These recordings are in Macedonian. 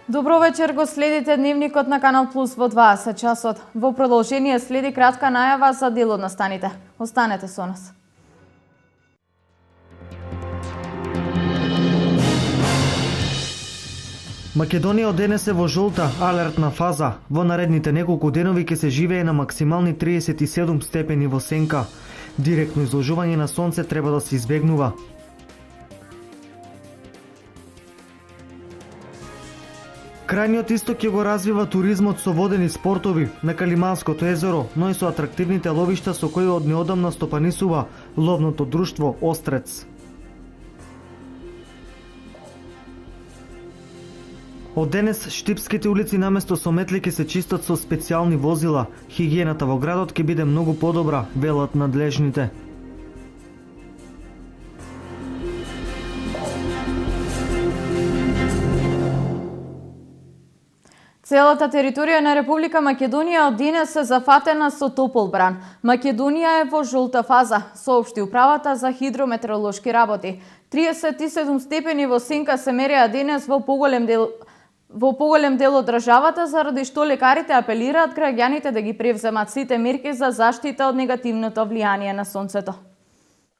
Добро вечер, го следите Дневникот на Канал Плюс во 20 часот. Во продолжение следи кратка најава за дел од настаните. Останете со нас. Македонија од денес е во жолта алертна фаза. Во наредните неколку денови ќе се живее на максимални 37 степени во сенка. Директно изложување на сонце треба да се избегнува. Крајниот исток ќе го развива туризмот со водени спортови на Калиманското езеро, но и со атрактивните ловишта со кои од неодамна стопанисува ловното друштво Острец. Од денес Штипските улици наместо со метли ќе се чистат со специјални возила. Хигиената во градот ќе биде многу подобра, велат надлежните. Целата територија на Република Македонија од денес е зафатена со топол бран. Македонија е во жолта фаза, соопшти управата за хидрометеоролошки работи. 37 степени во сенка се мереа денес во поголем дел од државата, заради што лекарите апелираат граѓаните да ги превземат сите мерки за заштита од негативното влијание на сонцето.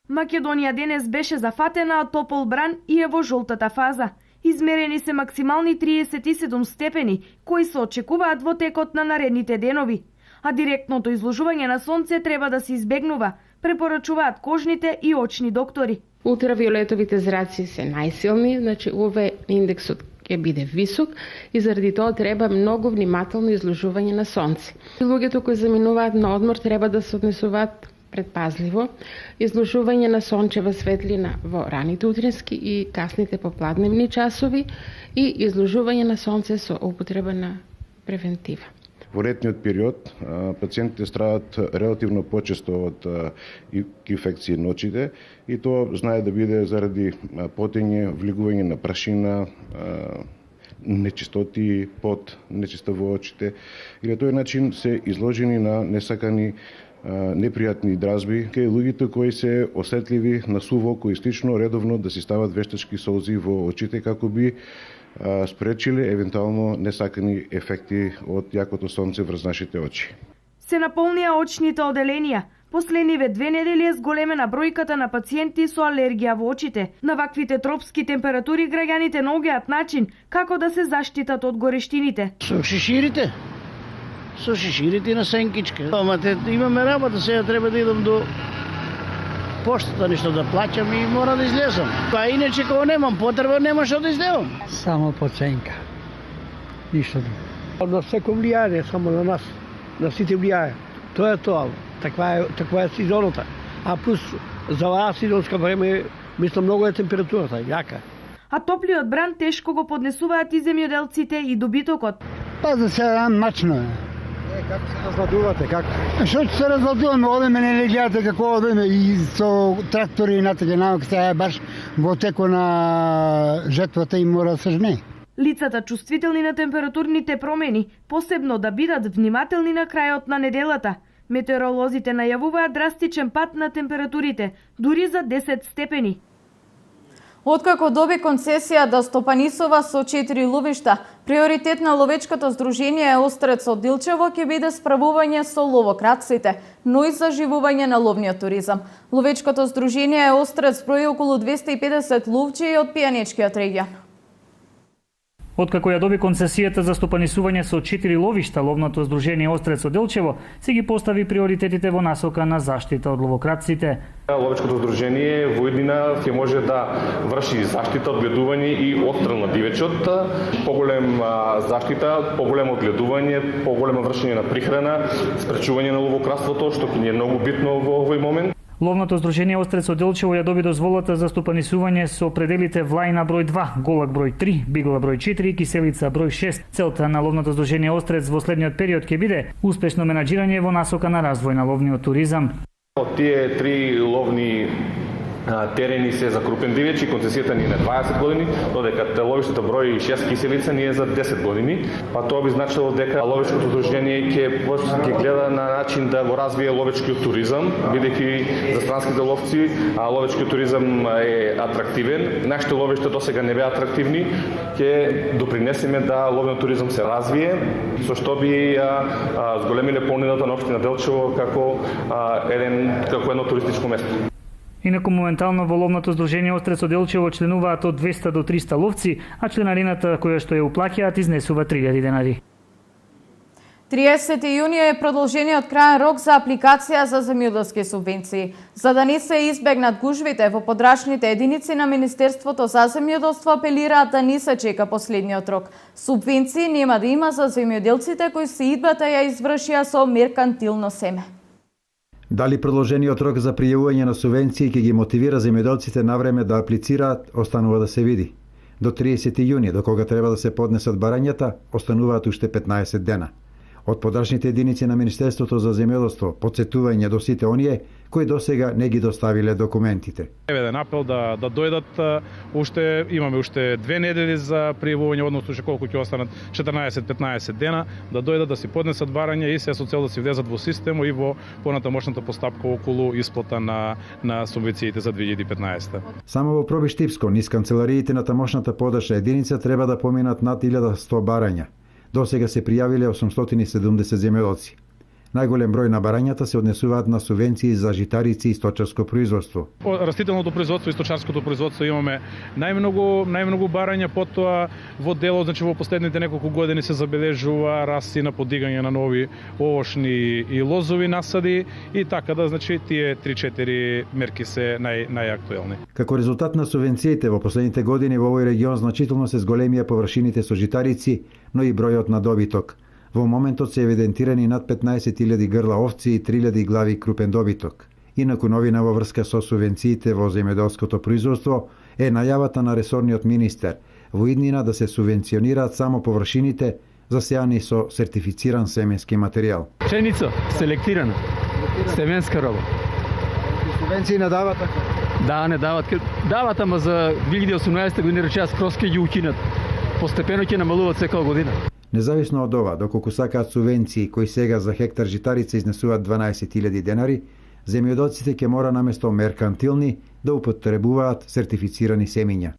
Македонија денес беше зафатена од топол бран и е во жолтата фаза. Измерени се максимални 37 степени, кои се очекуваат во текот на наредните денови. А директното изложување на сонце треба да се избегнува, препорачуваат кожните и очни доктори. Ултравиолетовите зраци се најсилни, значи УВ индексот ќе биде висок и заради тоа треба многу внимателно изложување на сонце. Луѓето кои заминуваат на одмор треба да се однесуваат предпазливо, изложување на сончева светлина во раните утрински и касните попладневни часови и изложување на сонце со употреба на превентива. Во летниот период пациентите страдат релативно почесто од инфекции ночите и тоа знае да биде заради потење, влегување на прашина, нечистоти, пот, нечиста во очите и на тој начин се изложени на несакани непријатни дразби кај луѓето кои се осетливи на суво око и слично, редовно да си стават вештачки солзи во очите како би спречиле евентуално несакани ефекти од јакото сонце врз нашите очи. Се наполнија очните оделенија. Последниве 2 недели е зголемена бројката на пациенти со алергија во очите. На ваквите тропски температури граѓаните наоѓаат начин како да се заштитат од горештините. Со шиширите на сенкичка. Ама имаме работа, сега треба да идам до поштата нешто да плаќам и мора да излезам. Па иначе кога немам потреба, нема што да излезам. Само поценка. Ништо друго. На секој влијае, само на нас. На сите влијае. Тоа е тоа. Таква е сезоната. А плюс за оваа сезонска време, мислам, многу е температурата, јака. А топлиот бран тешко го поднесуваат и земјоделците и добитокот. Па за сега мачно е. Како се разладувате, како? Што ќе се разладуваме, одеме, не гледате како одеме и со трактори и натака навак сега баш во теко на жетвата и мора да се жне. Лицата чувствителни на температурните промени, посебно да бидат внимателни на крајот на неделата. Метеоролозите најавуваат драстичен пат на температурите, дури за 10 степени. Откако доби концесија да стопанисува со 4 ловишта, приоритет на ловечкото здружение Острец од Дилчево ќе биде справување со ловокраците, но и заживување на ловниот туризам. Ловечкото здружение Острец брои околу 250 ловчи од пијанечкиот регион. Откако ја доби концесијата за стопанисување со 4 ловишта, ловното здружение Острец од Делчево се ги постави приоритетите во насока на заштита од ловокраците. Ловечкото здружение во иднина ќе може да врши заштита, одгледување и отстрел на дивечот, поголем заштита, поголемо одгледување, поголемо вршење на прихрана, спречување на ловократството, што ќе ни е многу битно во овој момент. Ловното здружение Острец од Делчево ја доби дозволата за стопанисување со пределите Влајна број 2, Голак број 3, Бигла број 4 и Киселица број 6. Целта на ловното здружение Острец во следниот период ќе биде успешно менаџирање во насока на развој на ловниот туризам. Од тие 3 ловни терени се за крупен дивеч и концесијата ни е на 20 години, додека ловиштето брои 6 киселица ни е за 10 години. Па тоа би значило дека ловечкото удружение ќе гледа на начин да го развие ловечкиот туризам, бидејќи за странските ловци ловечкиот туризам е атрактивен. Нашите ловишта досега не беа атрактивни, ќе допринесеме да ловниот туризам се развие, со што би зголемиле понудата на општина Делчево како едно туристичко место. Инаку моментално во ловното здружение Острец од Делчево членуваат од 200 до 300 ловци, а членарината која што ја уплаќаат изнесува 3000 денари. 30 јуни е продолжениот краен рок за апликација за земјоделски субвенции. За да не се избегнат гужвите во подрачните единици на Министерството за земјоделство апелираат да не се чека последниот рок. Субвенции нема да има за земјоделците кои се идбата ја извршија со меркантилно семе. Дали продолжениот рок за пријавување на субвенции ќе ги мотивира земјоделците навреме да аплицираат, останува да се види. До 30 јуни, до кога треба да се поднесат барањата, остануваат уште 15 дена. Од подрачните единици на Министерството за земјоделство потсетување до сите оние кои досега не ги доставиле документите. Еден апел да дојдат, имаме уште 2 недели за пријавување, односно уште колку ќе останат 14-15 дена, да дојдат да си поднесат барање и се со цел да си влезат во систем и во понатамошната постапка околу исплата на субвенциите за 2015. Само во Проби Штипско, низ канцелариите на тамошната подрачна единица треба да поминат над 1100 барања. Досега се пријавиле 870 земјоделци. Најголем број на барањата се однесуваат на субвенции за житарици и сточарско производство. Растителното производство и сточарското производство имаме најмногу барања, потоа во делот, значи во последните неколку години се забележува раст и на подигање на нови овошни и лозови насади и така да, значи тие 3-4 мерки се најактуелни. Како резултат на субвенциите во последните години во овој регион значително се зголемија површините со житарици, но и бројот на добиток. Во моментот се евидентирани над 15.000 грла овци и 3.000 глави крупен добиток. Инаку новина во врска со субвенциите во земјоделското производство е најавата на ресорниот министер во иднина да се субвенционираат само површините засејани со сертифициран семенски материјал. Пшеница, селектирана, семенска роба. Субвенции не дават така? Да, не дават. Дават, ама за 2018 година речеа скроз ќе ги укинат. Постепено ќе намалуваат секоја година. Независно од ова, доколку сакаат субвенции кои сега за хектар житарица изнесуваат 12.000 денари, земјоделците ќе мора наместо меркантилни да употребуваат сертифицирани семиња.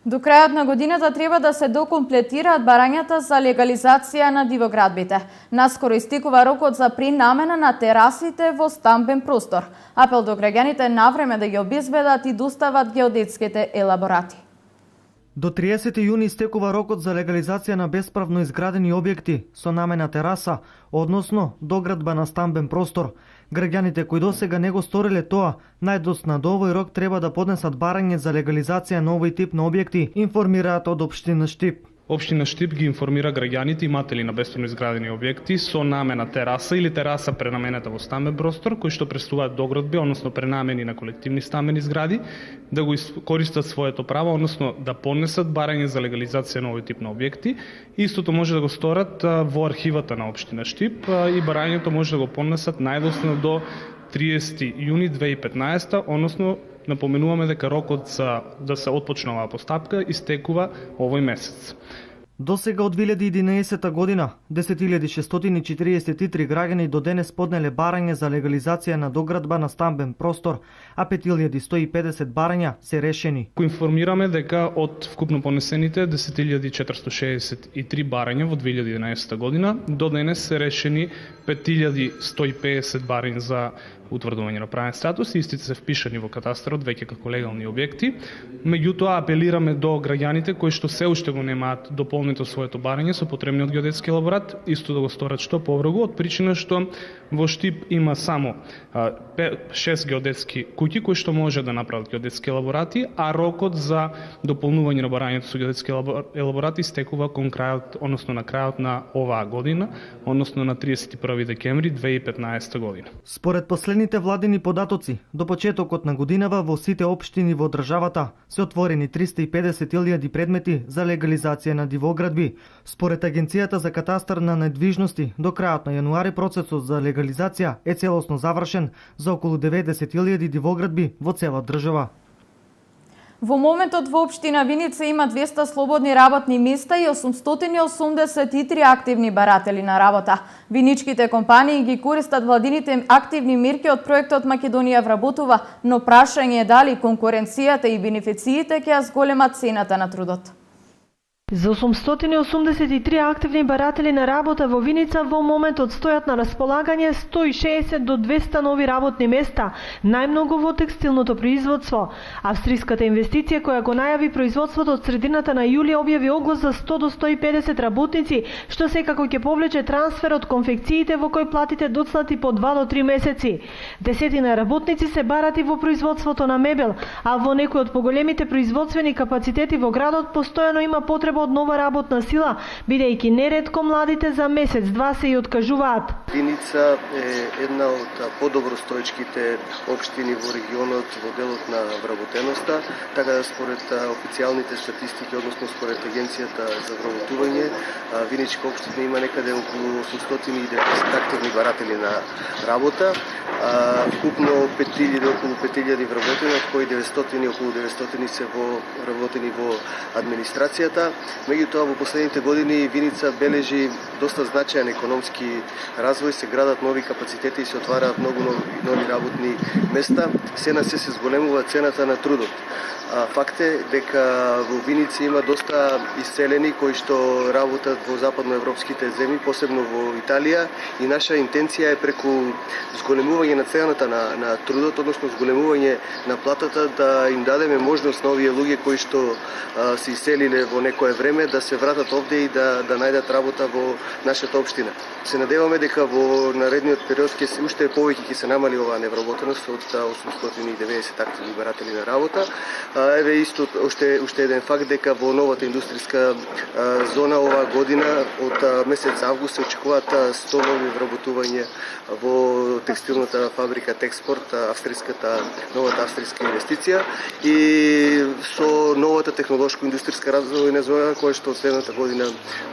До крајот на годината треба да се докомплетираат барањата за легализација на дивоградбите. Наскоро истекува рокот за принамена на терасите во стамбен простор. Апел до граѓаните навреме да ги обезбедат и достават геодетските елаборати. До 30 јуни истекува рокот за легализација на бесправно изградени објекти со намена тераса, односно доградба на стамбен простор. Граѓаните кои досега не го сториле тоа, најдоцна до овој рок треба да поднесат барање за легализација на овој тип на објекти, информираат од општина Штип. Општина Штип ги информира граѓаните иматели на бесправно изградени објекти со намена тераса или тераса пренаменета во стамбен простор, кои што представуваат доградби, односно пренамени на колективни стамбени згради, да го користат своето право, односно да поднесат барање за легализација на овој тип на објекти. Истото може да го сторат во архивата на општина Штип и барањето може да го поднесат најдоцна до 30 јуни 2015, односно напоменуваме дека рокот за да се отпочне оваа постапка истекува овој месец. Досега од 2011 година 10.643 граѓани до денес поднеле барање за легализација на доградба на стамбен простор, а 5.150 барања се решени. Информираме дека од вкупно понесените 10.463 барања во 2011 година до денес се решени 5.150 барања за утврдување на правен статус и истите се впишани во катастарот веќе како легални објекти. Меѓутоа апелираме до граѓаните кои што се уште го немаат дополнето своето барање со потребниот геодетски елаборат, исто да го сторат што побрзо, од причина што во Штип има само 6 геодетски куќи кои што може да направат геодетски елаборати, а рокот за дополнување на барањето со геодетски елаборати стекува кон крајот, односно на крајот на оваа година, односно на 31 декември 2015 година. Според последните последните владини податоци, до почетокот на годинава во сите општини во државата се отворени 350.000 предмети за легализација на дивоградби. Според Агенцијата за катастар на недвижности, до крајот на јануари процесот за легализација е целосно завршен за околу 90.000 дивоградби во цела држава. Во моментот во општина Виница има 200 слободни работни места и 883 активни баратели на работа. Виничките компании ги користат владините активни мерки од проектот Македонија вработува, но прашање е дали конкуренцијата и бенефициите ќе ја зголемат цената на трудот. За 883 активни баратели на работа во Виница во моментот стојат на располагање 160 до 200 нови работни места, најмногу во текстилното производство. Австриската инвестиција која го најави производството од средината на јули објави оглас за 100 до 150 работници, што секако ќе повлече трансфер од конфекциите во кој платите доцнати по 2 до 3 месеци. Десетина работници се барати во производството на мебел, а во некои од поголемите производствени капацитети во градот постојано има потреба од нова работна сила, бидејќи неретко младите за месец-два се и откажуваат. Виница е една од подобростоечките општини во регионот во делот на вработеноста, така да според официјалните статистики, односно според Агенцијата за вработување, Виничка општина има некаде околу 890 активни баратели на работа, вкупно околу 5000 вработени, од кои 900 околу 900 се вработени во администрацијата. Меѓутоа, во последните години Виница бележи доста значаен економски развој, се градат нови капацитети и се отвараат многу нови работни места. Се зголемува цената на трудот. Факт е дека во Виница има доста иселени кои што работат во западноевропските земји, посебно во Италија, и наша интенција е преку зголемување на цената на трудот, односно зголемување на платата, да им дадеме можност на овие луѓе кои што се иселиле во некое време да се вратат овде и да најдат работа во нашата општина. Се надеваме дека во наредниот период уште повеќе ќе се намали оваа невработеност од 890 активни баратели на работа. Еве исто уште еден факт дека во новата индустријска зона оваа година од месец август се очекуваат 100 нови вработувања во текстилната фабрика Текспорт, новата австријска инвестиција, и со новата технолошко-индустријска развојна зона која што следната година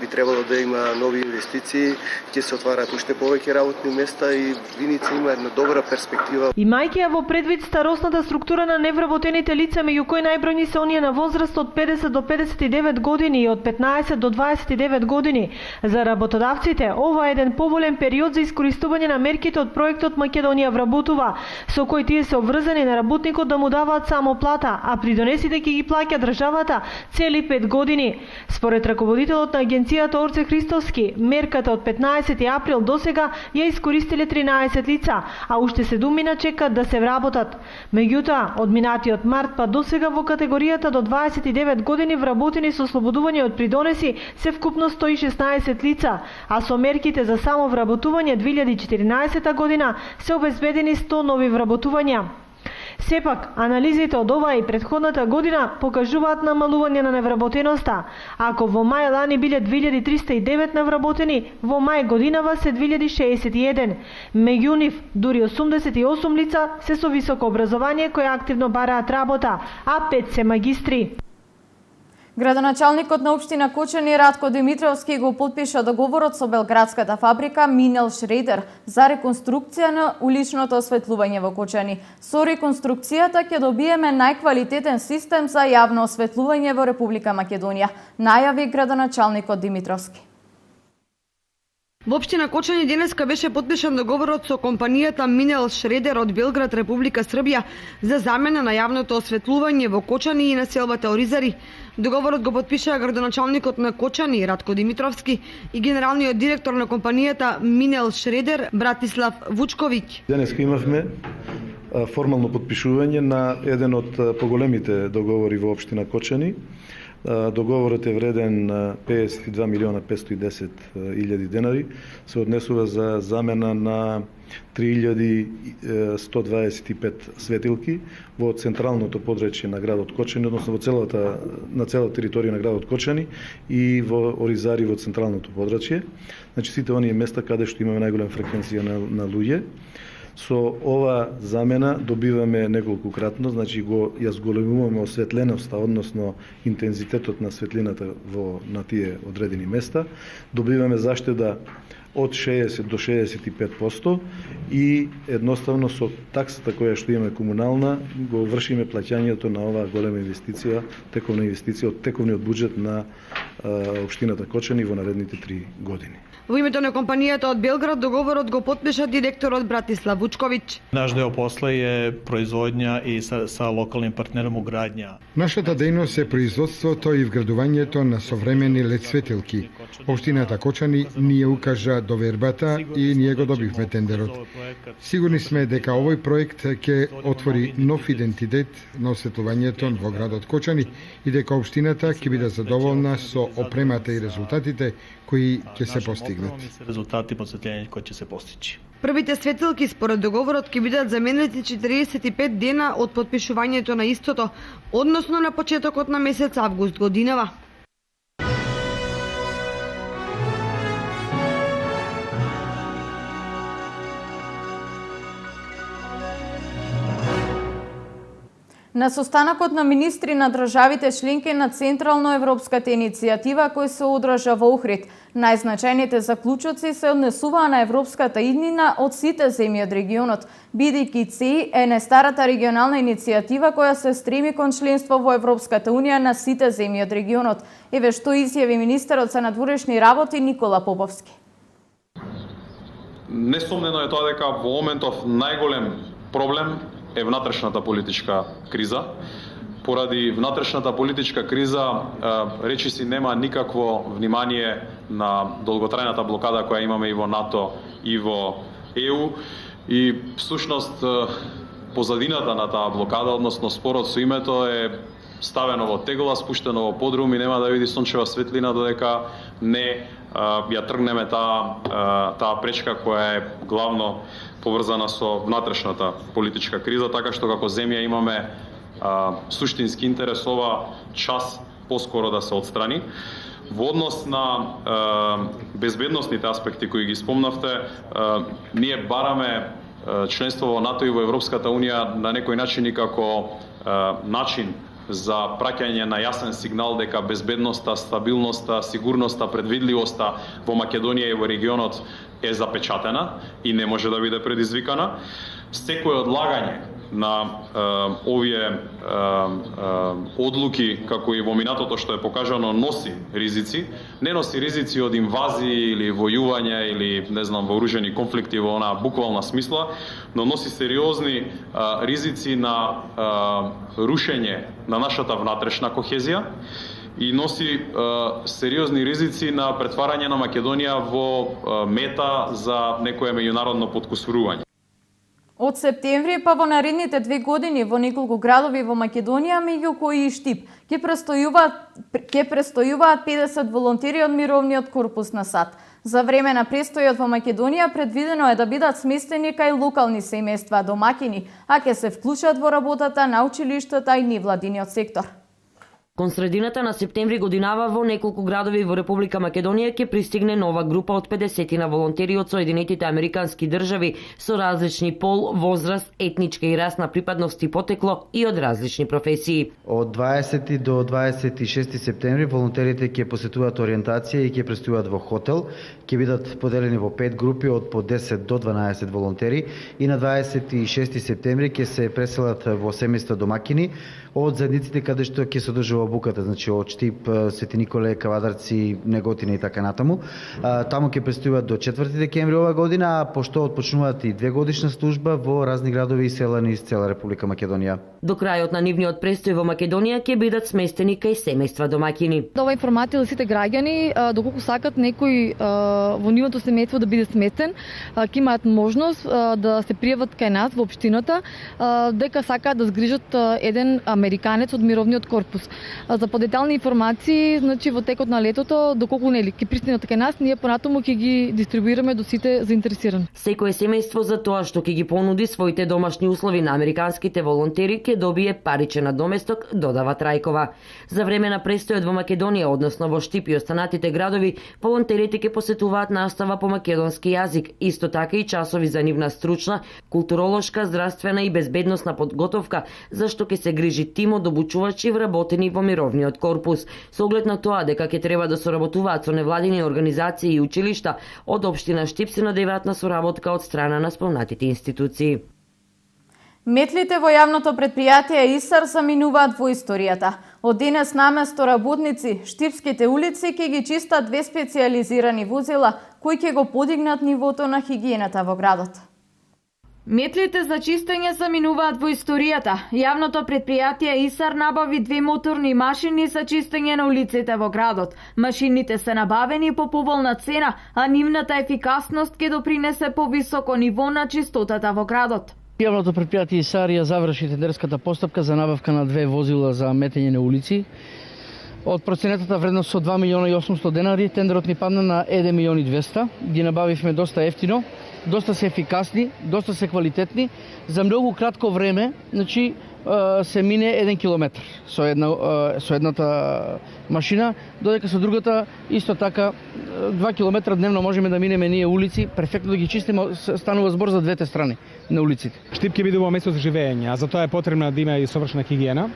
би требало да има нови инвестиции, ќе се отвараат уште повеќе работни места и Виница има една добра перспектива. Имајќи ја во предвид старосната структура на невработените лица, меѓу кои најбројни се оние на возраст од 50 до 59 години и од 15 до 29 години. За работодавците, ова е еден поволен период за искористување на мерките од проектот Македонија вработува, со кој тие се обврзани на работникот да му даваат само плата, а придонесите ќе ги плаќа државата цели 5 години. Според раководителот на агенцијата Орце Христовски, мерката од 15 април досега ја искористиле 13 лица, а уште 7 чекаат да се вработат. Меѓутоа, од минатиот март па досега во категоријата до 29 години вработени со ослободување од придонеси се вкупно 116 лица, а со мерките за само вработување 2014 година се обезбедени 100 нови вработувања. Сепак, анализите од оваа и претходната година покажуваат намалување на невработеноста. Ако во мај лани биле 2309 невработени, во мај годинава се 2061. Меѓу нив, дури 88 лица се со високо образование кои активно бараат работа, а 5 се магистри. Градоначалникот на општина Кочани Радко Димитровски го потпиша договорот со белградската фабрика Минел Шредер за реконструкција на уличното осветлување во Кочани. Со реконструкцијата ќе добиеме најквалитетен систем за јавно осветлување во Република Македонија, најави градоначалникот Димитровски. Во општина Кочани денеска беше потпишан договорот со компанијата Минел Шредер од Белград, Република Србија, за замена на јавното осветлување во Кочани и населбата Оризари. Договорот го потпишаа градоначалникот на Кочани Радко Димитровски и генералниот директор на компанијата Минел Шредер Братислав Вучковиќ. Денеска имавме формално потпишување на еден од поголемите договори во општина Кочани. Договорот е вреден 52 милиона 510 илјади денари, се однесува за замена на 3125 светилки во централното подречје на градот Кочани, односно на целата територија на градот Кочани и во Оризари во централното подречје. Значи сите оние места каде што имаме најголема фреквенција на луѓе. Со ова замена добиваме неколкукратно, значи ја зголемуваме осветленоста, односно интензитетот на светлината на тие одредени места, добиваме заштеда од 60 до 65% и едноставно со таксата која што имаме комунална го вршиме плаќањето на оваа голема инвестиција, тековна инвестиција од тековниот буџет на општината Кочани во наредните 3 години. Во името на компанијата од Белград договорот го потпиша директорот Братислав Вучковиќ. Наш дел посла е производња и са локалним партнером уградња. Нашата дејност е производството и вградувањето на современи лед светилки. Општината Кочани ни ја укажа довербата и ние го добивме тендерот. Сигурни сме дека овој проект ќе отвори нов идентитет на осветлувањето во градот Кочани и дека општината ќе биде задоволна со опремата и резултатите кои ќе се постигнат. Резултати по осветлување кои ќе се постичи. Првите светилки според договорот ќе бидат заменети 45 дена од потпишувањето на истото, односно на почетокот на месец август годинава. На состанокот на министри на државите членки на Централно-европската иницијатива кој се одржа во Охрид, најзначајните заклучоци се однесуваа на европската иднина од сите земји од регионот, бидејќи ЦЕИ е најстарата регионална иницијатива која се стреми кон членство во Европската унија на сите земји од регионот. Еве што изјави министерот за надворешни работи Никола Поповски. Несомнено е тоа дека во моментов најголем проблем е внатрешната политичка криза. Поради внатрешната политичка криза, речиси нема никакво внимание на долготрајната блокада која имаме и во НАТО и во ЕУ. И всушност позадината на таа блокада, односно спорот со името е ставено во тегла, спуштено во подрум и нема да види сончева светлина додека не ја тргнеме таа пречка која е главно поврзана со внатрешната политичка криза, така што како земја имаме суштински интерес ова час поскоро да се отстрани. Во однос на безбедносните аспекти кои ги спомнавте, ние бараме членство во НАТО и во Европската унија на некој начин и како начин за праќање на јасен сигнал дека безбедноста, стабилноста, сигурноста, предвидливоста во Македонија и во регионот е запечатена и не може да биде предизвикана. Секој одлагање на овие одлуки, како и во минатото што е покажано, носи ризици. Не носи ризици од инвазии или војување или не знам вооружени конфликти во онаа буквална смисла, но носи сериозни ризици на рушење на нашата внатрешна кохезија и носи сериозни ризици на претварање на Македонија во мета за некое меѓународно поткусурување. Од септември па во наредните 2 години во неколку градови во Македонија, меѓу кои и Штип, ќе престојуваат 50 волонтери од Мировниот корпус на САД. За време на престојот во Македонија предвидено е да бидат сместени кај локални семејства домакини, а ќе се вклучат во работата на училиштата и невладиниот сектор. Кон средината на септември годинава во неколку градови во Република Македонија ќе пристигне нова група од 50 на волонтери од Соединетите Американски држави со различни пол, возраст, етничка и расна припадност и потекло и од различни професии. Од 20 до 26 септември волонтерите ќе посетуваат ориентација и ќе престојуваат во хотел, ќе бидат поделени во 5 групи од по 10 до 12 волонтери и на 26 септември ќе се преселат во семејства домакини од заедниците каде што ќе се одржува обуката, значи од Штип, Свети Николе, Кавадарци, Неготина и така натаму. Таму ќе престојуваат до 4 декември ова година, а пошто отпочнуваат и 2 годишна служба во разни градови и села низ цела Република Македонија. До крајот на нивниот престој во Македонија ќе бидат сместени кај семејства домакини. Ова информација за сите граѓани, доколку сакат некој во нивното семејство да биде сместен, ќе имаат можност да се пријават кај нас во општината, дека сакаат да згрижат еден американец од мировниот корпус. За подетални информации, значи во текот на летото, доколку нели ќе пристигнат кај нас, ние понатаму ќе ги дистрибуираме до сите заинтересирани. Секое семејство за тоа што ќе ги понуди своите домашни услови на американските волонтери ќе добие паричен надоместок, додава Трајкова. За време на престојот во Македонија, односно во Штип и останатите градови, волонтерите ќе посетуваат настава по македонски јазик, исто така и часови за нивна стручна, културолошка, здравствена и безбедносна подготовка, за што ќе се грижи тим од обучувачи вработени во мировниот корпус. Со оглед на тоа дека ќе треба да соработуваат со невладини организации и училишта, од општина Штип се надеваат на соработка од страна на спомнатите институции. Метлите во јавното предпријатие ИСАР заминуваат во историјата. Од денес наместо работници, штипските улици ќе ги чистат 2 специјализирани возила кои ќе го подигнат нивото на хигиената во градот. Метлите за чистење заминуваат во историјата. Јавното предпријатие ИСАР набави 2 моторни машини за чистење на улиците во градот. Машините се набавени по поволна цена, а нивната ефикасност ќе допринесе повисоко ниво на чистотата во градот. Јавното предпријатие ИСАР ја заврши тендерската постапка за набавка на 2 возила за метење на улици. Од проценетата вредност со 2 милиона и 800 денари, тендерот ни падна на 1 милион и 200. Ги набавивме доста ефтино, доста се ефикасни, доста се квалитетни. За многу кратко време, значи, се мине 1 километар со едната машина, додека со другата исто така 2 километра дневно можеме да минеме ние улици, перфектно да ги чистиме, станува збор за двете страни на улиците. Штип ќе биде место за живење, а за тоа е потребна да има и совршена хигиена.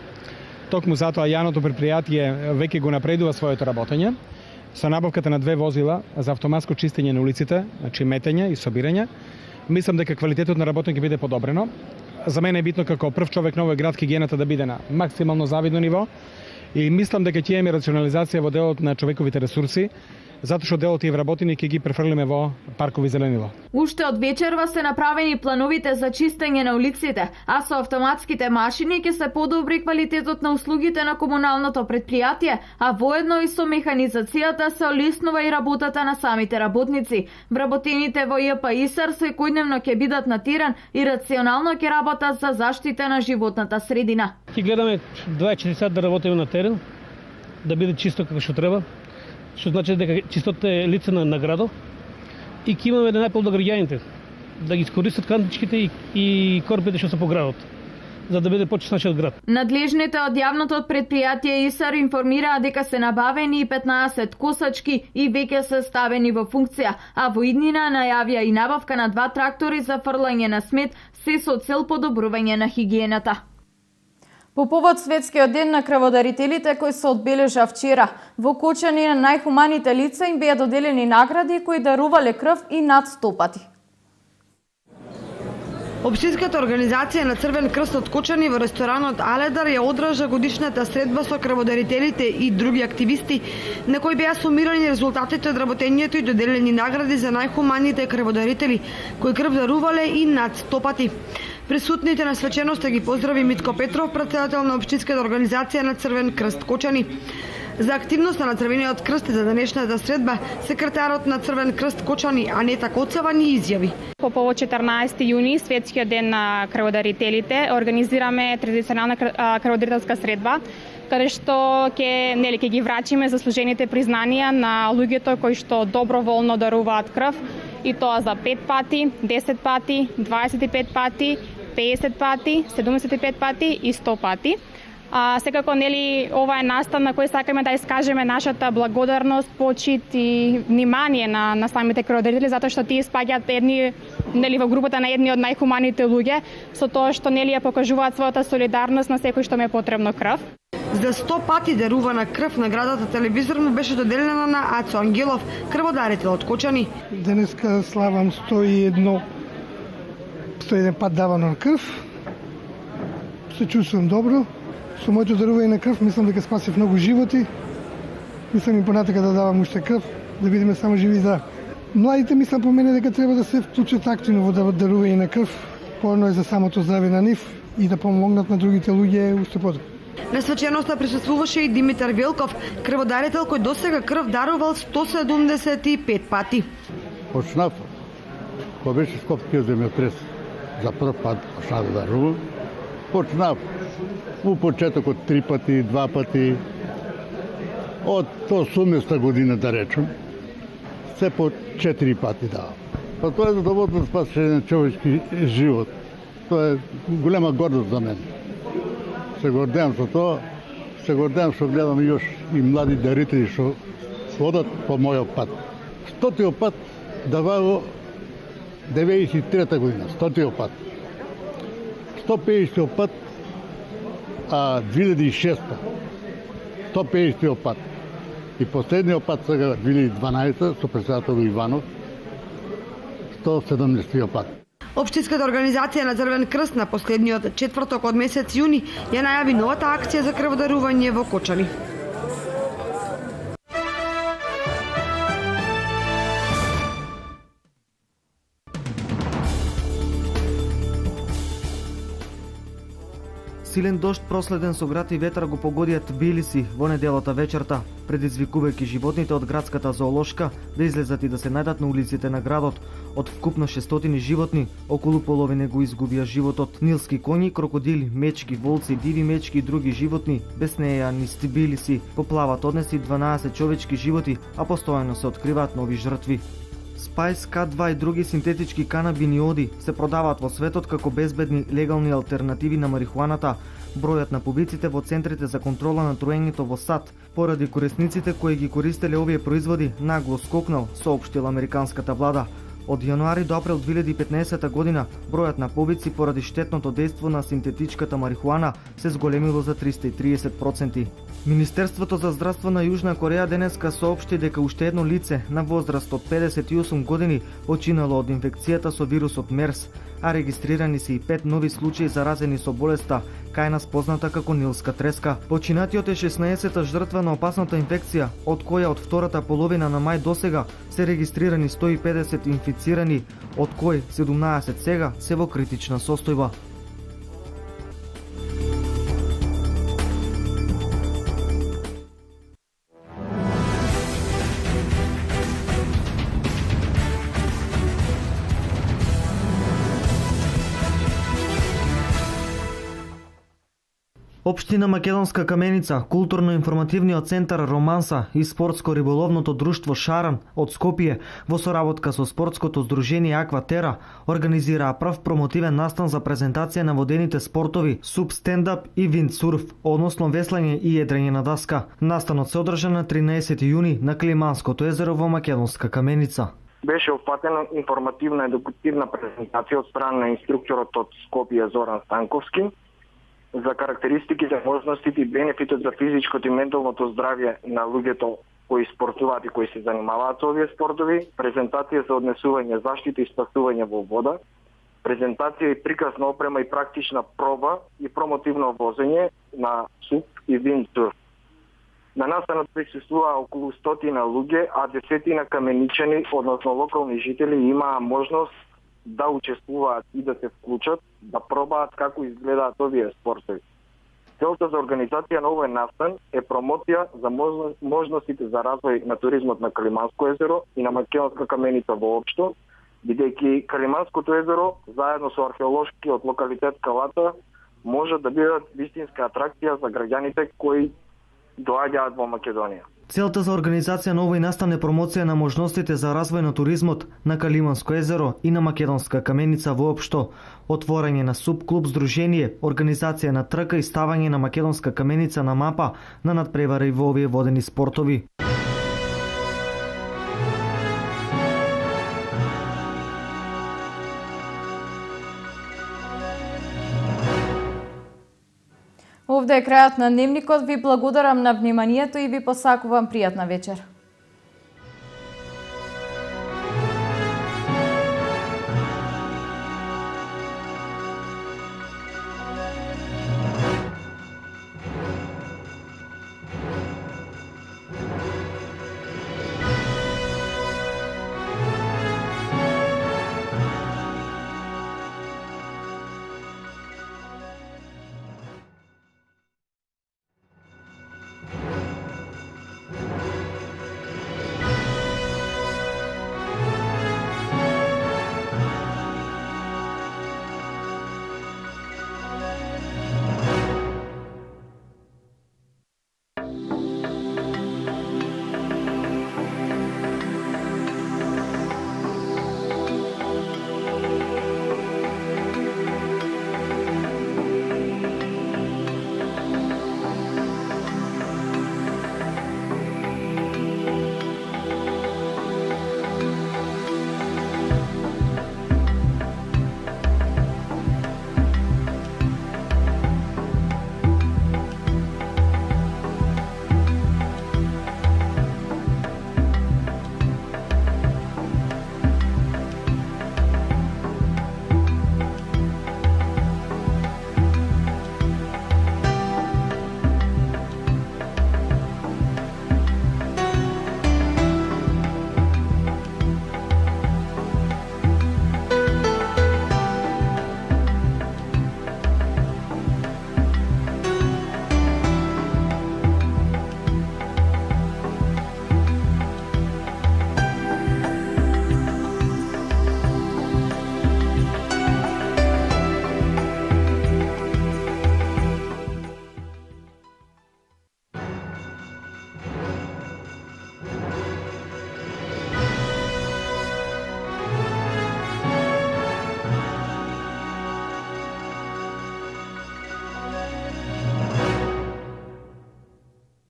Токму затоа јавното предпријатие веќе го напредува своето работење со набавката на 2 возила за автоматско чистење на улиците, значи метење и собирање. Мислам дека квалитетот на работење ќе биде подобрено. За мене е битно како прв човек на овој град хигиената да биде на максимално завидно ниво и мислам дека ќе имаме рационализација во делот на човековите ресурси, затоа што делот и вработени ќе ги префрлиме во паркови зеленила. Уште од вечерва се направени плановите за чистење на улиците, а со автоматските машини ќе се подобри квалитетот на услугите на комуналното предпријатие, а воедно и со механизацијата се олеснува и работата на самите работници. Вработените во ЈП ИСАР секојдневно ќе бидат на терен и рационално ќе работат за заштита на животната средина. Ќе гледаме 24 сат да работиме на терен, да биде чисто како што треба. Што значи дека чистотата е лице на градот и ќе имаме да најпол до граѓаните да ги искористат кантичките и корпите што се по градот, за да биде почист нашиот град. Надлежните од јавното предпријатие ИСАР информираа дека се набавени 15 косачки и веќе се ставени во функција, а во иднина најавија и набавка на 2 трактори за фрлање на смет, се со цел подобрување на хигиената. По повод Светскиот ден на крводарителите кој се одбележа вчера, во Кочани на најхуманите лица им беа доделени награди кои дарувале крв и над 100 пати. Општинската организација на Црвен крст од Кочани во ресторанот Аледар ја одржа годишната средба со крводарителите и други активисти, на кои беа сумирани резултатите од работењето и доделени награди за најхуманите крводарители, кои крв дарувале и над 100 пати. Присутните на свеченоста ги поздрави Митко Петров, претседател на Општинската организација на Црвен крст Кочани. За активноста на Црвениот крст за денешната средба, секретарот на Црвен крст Кочани Анета Коцева ни изјави. По повод 14 јуни, Светскиот ден на крводарителите, организираме традиционална крводарителска средба, каде што ќе ги врачиме заслужените признанија на луѓето кои што доброволно даруваат крв, и тоа за 5 пати, 10 пати, 25 пати, 50 пати, 75 пати и 100 пати. Секако ова е настан на кој сакаме да искажеме нашата благодарност, почит и внимание на самите крводарители, затоа што тие спаѓаат во групата на едни од најхуманите луѓе, со тоа што ја покажуваат својата солидарност на секој што ме е потребно крв. За 100 пати дарувана крв наградата телевизор му беше доделена на Ацо Ангелов, крводарител од Кочани. Денеска славам 101 пат давана крв. Се чувствувам добро. Со моето дарување на крв мислам дека спасив многу животи. Мислам и понатака да давам уште крв, да бидеме само живи и здрави. Младите мислам по мене дека треба да се вклучат активно во дарување на крв. Поедно е за самото здравје на нив и да помогнат на другите луѓе уште подобро. На свеченоста присуствуваше и Димитар Велков, крводарител кој досега крв дарувал 175 пати. Почнав, кога беше Скопскиот земјотрес, за прв пат почнав да дарувам. Почнав у почетокот 3 пати, 2 пати, од 18 година да речем, се по 4 пати давам. Па тоа е задоволно да спасеше еден човечки живот. Тоа е голема гордост за мен. Се гордеам со тоа, се гордеам што гледам још и млади дарители што одат по мојот пат. 100-тиот пат давао 93-та година, 100-тиот пат. 150-тиот пат 2006-та. 150-тиот пат. И последниот пат сега 2012 со председател Иванов 170-тиот пат. Општинската организација на Црвен крст на последниот четврток од месец јуни ја најави новата акција за крводарување во Кочани. Силен дожд проследен со град и ветар го погодија Тбилиси во неделата вечерта, предизвикувајќи животните од градската зоолошка да излезат и да се најдат на улиците на градот. Од вкупно 600 животни, околу половина го изгубија животот. Нилски коњи, крокодили, мечки, волци, диви мечки и други животни беснеја низ Тбилиси. Поплават однеси 12 човечки животи, а постојано се откриваат нови жртви. Спајс, К2 и други синтетички канабиниоди се продаваат во светот како безбедни легални алтернативи на марихуаната. Бројот на побиците во центрите за контрола на троењето во САД поради корисниците кои ги користеле овие производи нагло скокнал, соопштила американската влада. Од јануари до април 2015 година бројот на побици поради штетното дејство на синтетичката марихуана се зголемило за 330%. Министерството за здравство на Јужна Кореја денеска соопшти дека уште едно лице на возраст од 58 години починало од инфекцијата со вирусот МЕРС, а регистрирани се и 5 нови случаи заразени со болеста, кај нас позната како нилска треска. Починатиот е 16-та жртва на опасната инфекција, од која од втората половина на мај досега се регистрирани 150 инфицирани, од кои 17 сега се во критична состојба. Општина Македонска Каменица, културно-информативниот центар Романса и спортско-риболовното друштво Шаран од Скопје во соработка со спортското здружение Акватера организираа прв промотивен настан за презентација на водените спортови суп стендап и виндсурф, односно веслање и едрење на даска. Настанот се одржа на 13 јуни на Климанското езеро во Македонска Каменица. Беше опфатена информативна и едукативна презентација од страна на инструкторот од Скопје Зоран Станковски за карактеристиките, можностите и бенефитот за физичкото и менталното здравје на луѓето кои спортуваат и кои се занимаваат со овие спортови, презентација за однесување, заштита и спасување во вода, презентација и приказ на опрема и практична проба и промотивно возење на суп и виндсурф. На настанот присуствуваа околу 100 луѓе, а 10 каменичани, односно локални жители, имаа можност да учествуваат и да се вклучат, да пробаат како изгледаат овие спортови. Целта за организација на овој настан е промоција за можностите за развој на туризмот на Калиманско езеро и на Македонска Каменица воопшто, бидејќи Калиманското езеро, заедно со археолошкиот локалитет Калата, може да бидат вистинска атракција за граѓаните кои доаѓаат во Македонија. Целта за организација на овој настан е промоција на можностите за развој на туризмот на Калиманско езеро и на Македонска Каменица воопшто, отворање на субклуб здружение, организација на трка и ставање на Македонска Каменица на мапа на надпревари во овие водени спортови. Овде е крајот на дневникот. Ви благодарам на вниманието и ви посакувам пријатна вечер.